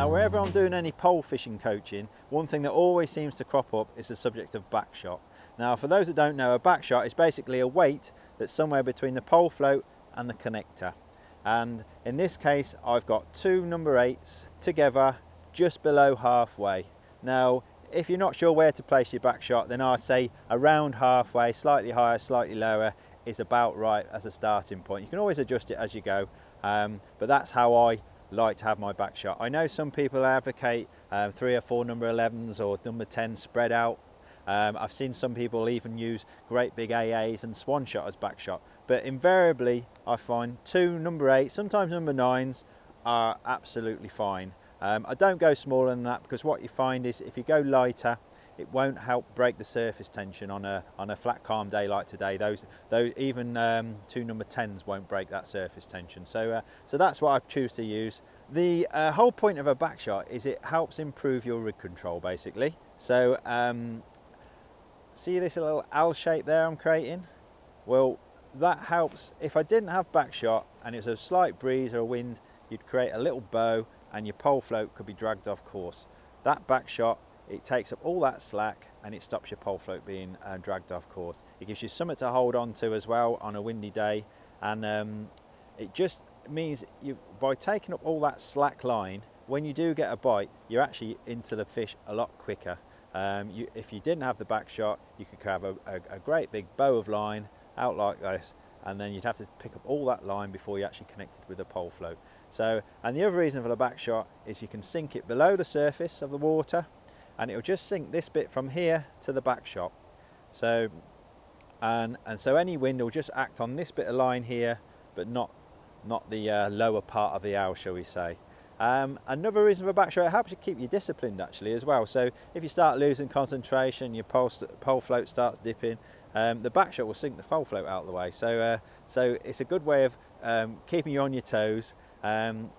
Now, wherever I'm doing any pole fishing coaching, one thing that always seems to crop up is the subject of backshot. Now, for those that don't know, a backshot is basically a weight that's somewhere between the pole float and the connector. And in this case, I've got two number 8s together just below halfway. Now, if you're not sure where to place your backshot, then I'd say around halfway, slightly higher, slightly lower, is about right as a starting point. You can always adjust it as you go, but that's how I like to have my backshot. I know some people advocate 3 or 4 number 11s or number 10s spread out. I've seen some people even use great big AAs and swan shot as backshot, but invariably I find 2 number 8s, sometimes number 9s are absolutely fine. I don't go smaller than that, because what you find is if you go lighter, it won't help break the surface tension on a flat calm day like today. Those even 2 number 10s won't break that surface tension. So that's what I choose to use. The whole point of a backshot is it helps improve your rig control basically. So see this little L shape there I'm creating? Well, that helps. If I didn't have backshot and it was a slight breeze or a wind, you'd create a little bow and your pole float could be dragged off course. That backshot, it takes up all that slack and it stops your pole float being dragged off course. It gives you something to hold on to as well on a windy day, and it just means by taking up all that slack line, when you do get a bite, you're actually into the fish a lot quicker. If you didn't have the backshot, you could have a great big bow of line out like this, and then you'd have to pick up all that line before you actually connected with the pole float. So, and the other reason for the backshot is you can sink it below the surface of the water, and it'll just sink this bit from here to the backshot. So, and so any wind will just act on this bit of line here, but not the lower part of the owl, shall we say. Another reason for backshot, it helps you keep you disciplined actually as well. So if you start losing concentration, your pole float starts dipping, the backshot will sink the pole float out of the way. So it's a good way of keeping you on your toes and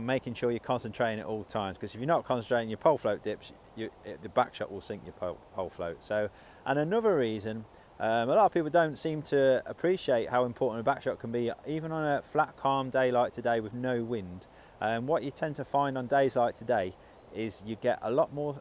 making sure you're concentrating at all times. Because if you're not concentrating, your pole float dips, the backshot will sink your pole float. So, and another reason, a lot of people don't seem to appreciate how important a backshot can be, even on a flat, calm day like today with no wind. What you tend to find on days like today is you get a lot more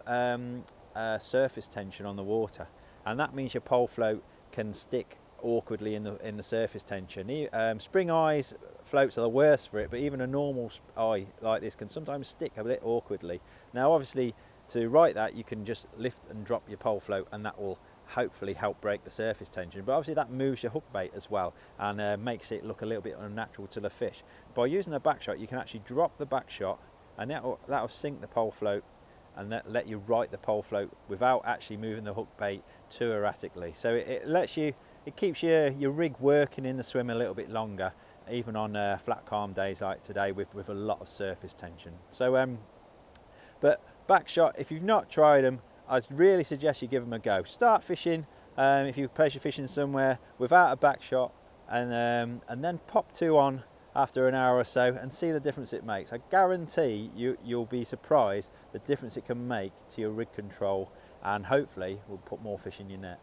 surface tension on the water, and that means your pole float can stick awkwardly in the surface tension. Spring eyes floats are the worst for it, but even a normal eye like this can sometimes stick a bit awkwardly. Now obviously to right that, you can just lift and drop your pole float and that will hopefully help break the surface tension, but obviously that moves your hook bait as well and makes it look a little bit unnatural to the fish. By using the backshot, you can actually drop the backshot and that'll sink the pole float and let you right the pole float without actually moving the hook bait too erratically. So it keeps your rig working in the swim a little bit longer, even on flat calm days like today with a lot of surface tension. So but backshot, if you've not tried them, I'd really suggest you give them a go. Start fishing if you're pleasure fishing somewhere without a backshot, and then pop 2 on after an hour or so and see the difference it makes. I guarantee you'll be surprised the difference it can make to your rig control, and hopefully will put more fish in your net.